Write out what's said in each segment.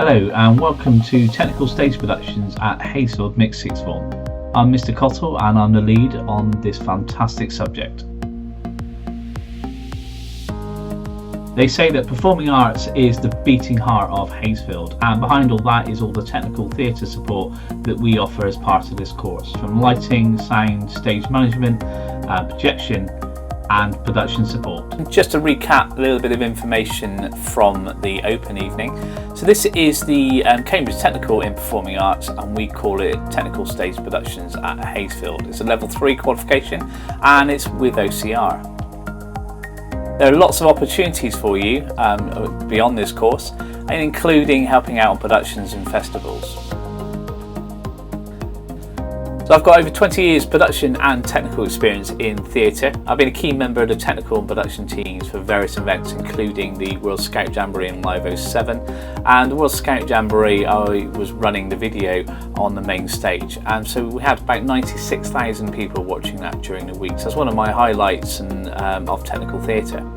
Hello and welcome to Technical Stage Productions at Haysfield Mixed Sixth Form. I'm Mr. Cottle and I'm the lead on this fantastic subject. They say that performing arts is the beating heart of Haysfield, and behind all that is all the technical theatre support that we offer as part of this course, from lighting, sound, stage management, projection and production support. Just to recap a little bit of information from the open evening. So this is the Cambridge Technical in Performing Arts, and we call it Technical Stage Productions at Haysfield. It's a level 3 qualification and it's with OCR. There are lots of opportunities for you beyond this course, including helping out on productions and festivals. So I've got over 20 years production and technical experience in theatre. I've been a key member of the technical and production teams for various events, including the World Scout Jamboree in Live 07, and the World Scout Jamboree I was running the video on the main stage, and so we had about 96,000 people watching that during the week. So that's one of my highlights of technical theatre.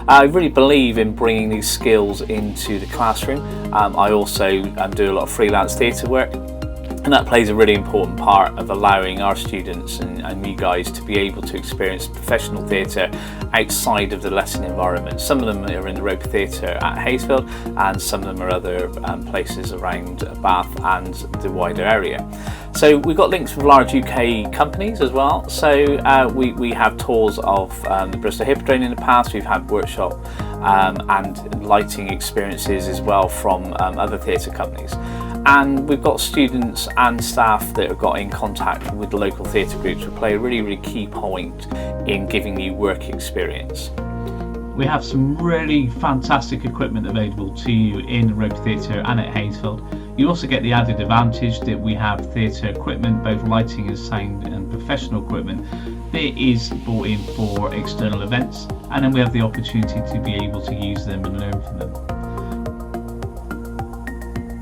I really believe in bringing these skills into the classroom. I also do a lot of freelance theatre work, and that plays a really important part of allowing our students and you guys to be able to experience professional theatre outside of the lesson environment. Some of them are in the Roper Theatre at Haysfield, and some of them are other places around Bath and the wider area. So we've got links with large UK companies as well. So we have tours of the Bristol Hippodrome in the past. We've had workshop and lighting experiences as well from other theatre companies. And we've got students and staff that have got in contact with the local theatre groups who play a really key point in giving you work experience. We have some really fantastic equipment available to you in the Roper Theatre and at Haysfield. You also get the added advantage that we have theatre equipment, both lighting and sound and professional equipment, that is brought in for external events, and then we have the opportunity to be able to use them and learn from them.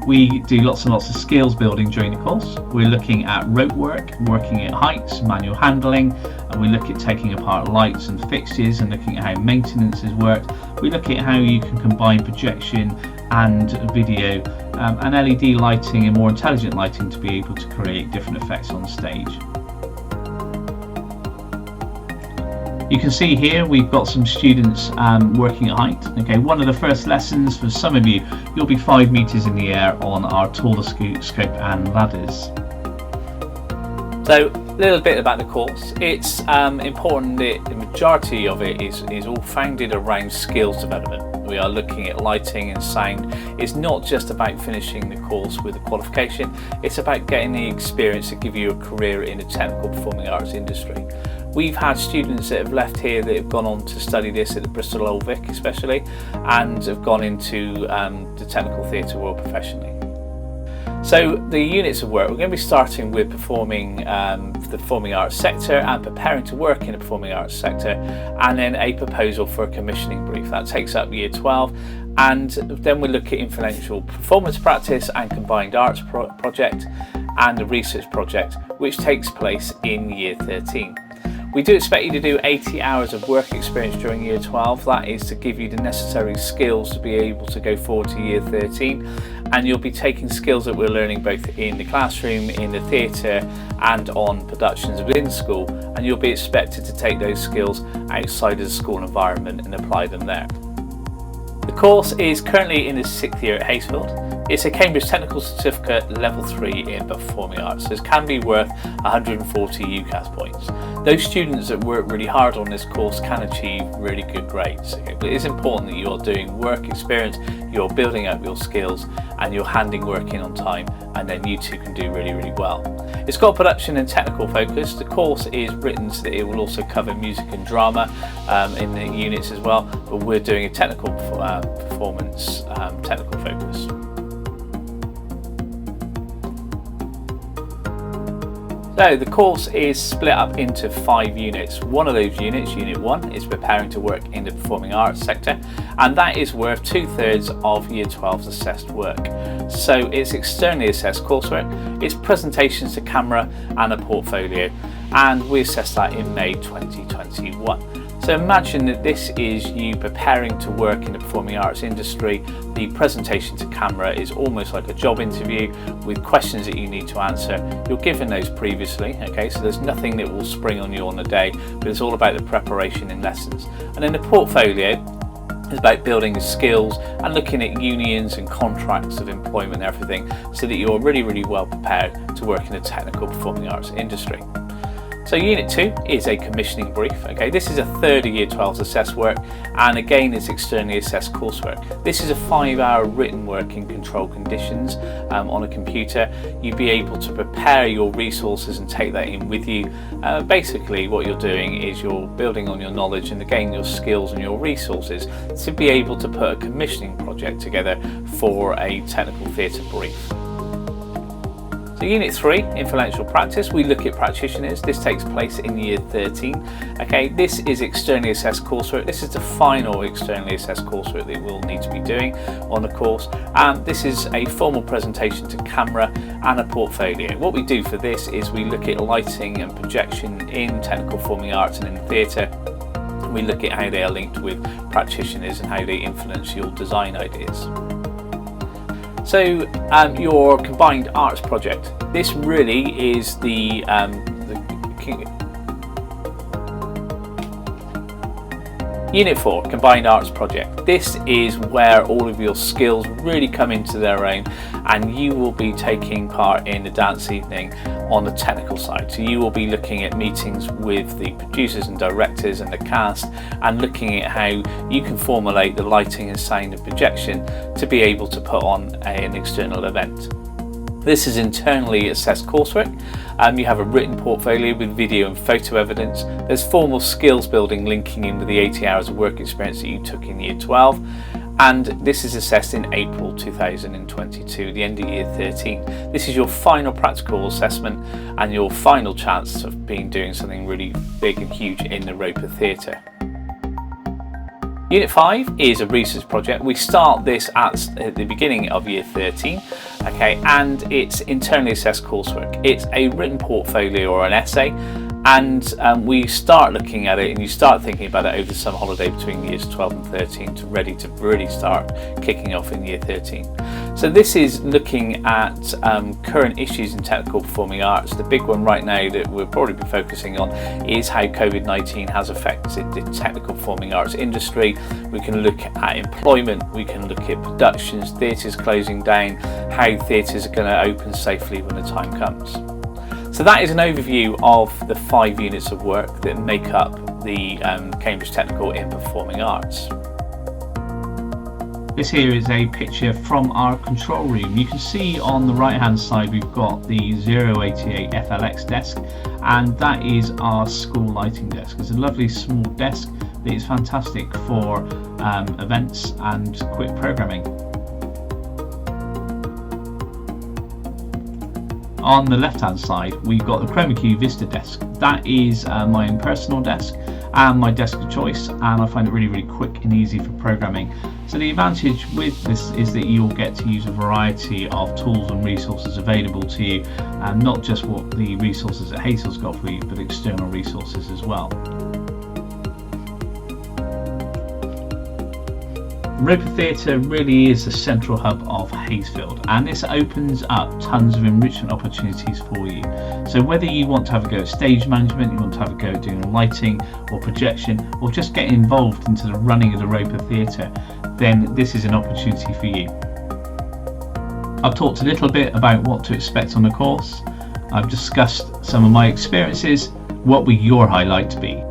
We do lots and lots of skills building during the course. We're looking at rope work, working at heights, manual handling, and we look at taking apart lights and fixtures and looking at how maintenance is worked. We look at how you can combine projection and video and LED lighting and more intelligent lighting to be able to create different effects on stage. You can see here we've got some students working at height. Okay, one of the first lessons for some of you, you'll be 5 meters in the air on our taller scope and ladders. So a little bit about the course. It's important that the majority of it is all founded around skills development. We are looking at lighting and sound. It's not just about finishing the course with a qualification, it's about getting the experience to give you a career in the technical performing arts industry. We've had students that have left here that have gone on to study this at the Bristol Old Vic especially, and have gone into the technical theatre world professionally. So the units of work, we're going to be starting with performing the performing arts sector and preparing to work in the performing arts sector, and then a proposal for a commissioning brief. That takes up year 12, and then we look at influential performance practice and combined arts project and a research project, which takes place in year 13. We do expect you to do 80 hours of work experience during year 12. That is to give you the necessary skills to be able to go forward to year 13. And you'll be taking skills that we're learning both in the classroom, in the theatre and on productions within school. And you'll be expected to take those skills outside of the school environment and apply them there. The course is currently in its 6th year at Haysfield. It's a Cambridge Technical Certificate Level 3 in Performing Arts. This can be worth 140 UCAS points. Those students that work really hard on this course can achieve really good grades. But it is important that you're doing work experience, you're building up your skills, and you're handing work in on time, and then you too can do really well. It's got production and technical focus. The course is written so that it will also cover music and drama in the units as well, but we're doing a technical performance technical focus. So the course is split up into 5 units. One of those units, Unit 1, is preparing to work in the performing arts sector, and that is worth 2/3 of Year 12's assessed work. So it's externally assessed coursework, it's presentations to camera and a portfolio, and we assessed that in May 2021. So imagine that this is you preparing to work in the performing arts industry. The presentation to camera is almost like a job interview with questions that you need to answer. You're given those previously, okay, so there's nothing that will spring on you on the day, but it's all about the preparation in lessons. And then the portfolio is about building the skills and looking at unions and contracts of employment and everything, so that you're really, really well prepared to work in the technical performing arts industry. So Unit 2 is a commissioning brief. Okay, this is a third of Year 12's assessed work, and again it's externally assessed coursework. This is a 5-hour written work in controlled conditions on a computer. You'll be able to prepare your resources and take that in with you. Basically what you're doing is you're building on your knowledge and again your skills and your resources to be able to put a commissioning project together for a technical theatre brief. So Unit 3, Influential Practice, we look at practitioners. This takes place in Year 13. Okay, this is externally assessed coursework. This is the final externally assessed coursework that we'll need to be doing on the course. And this is a formal presentation to camera and a portfolio. What we do for this is we look at lighting and projection in technical performing arts and in theatre. We look at how they are linked with practitioners and how they influence your design ideas. So your combined arts project, this really is the Unit 4, Combined Arts Project. This is where all of your skills really come into their own, and you will be taking part in the dance evening on the technical side. So you will be looking at meetings with the producers and directors and the cast, and looking at how you can formulate the lighting and sound and projection to be able to put on an external event. This is internally assessed coursework. You have a written portfolio with video and photo evidence. There's formal skills building linking in with the 80 hours of work experience that you took in Year 12. And this is assessed in April 2022, the end of Year 13. This is your final practical assessment and your final chance of doing something really big and huge in the Roper Theatre. Unit 5 is a research project. We start this at the beginning of Year 13, okay, and it's internally assessed coursework. It's a written portfolio or an essay, and we start looking at it and you start thinking about it over the summer holiday between Years 12 and 13 to ready to really start kicking off in Year 13. So this is looking at current issues in technical performing arts. The big one right now that we'll probably be focusing on is how COVID-19 has affected the technical performing arts industry. We can look at employment, we can look at productions, theatres closing down, how theatres are going to open safely when the time comes. So that is an overview of the 5 units of work that make up the Cambridge Technical in Performing Arts. This here is a picture from our control room. You can see on the right hand side we've got the 088 FLX desk, and that is our school lighting desk. It's a lovely small desk that is fantastic for events and quick programming. On the left hand side we've got the ChromaQ Vista desk. That is my own personal desk and my desk of choice, and I find it really, really quick and easy for programming. So the advantage with this is that you'll get to use a variety of tools and resources available to you, and not just what the resources that Hazel's got for you, but external resources as well. Roper Theatre really is the central hub of Hazefield, and this opens up tons of enrichment opportunities for you. So whether you want to have a go at stage management, you want to have a go at doing lighting or projection, or just getting involved into the running of the Roper Theatre, then this is an opportunity for you. I've talked a little bit about what to expect on the course. I've discussed some of my experiences. What would your highlight be?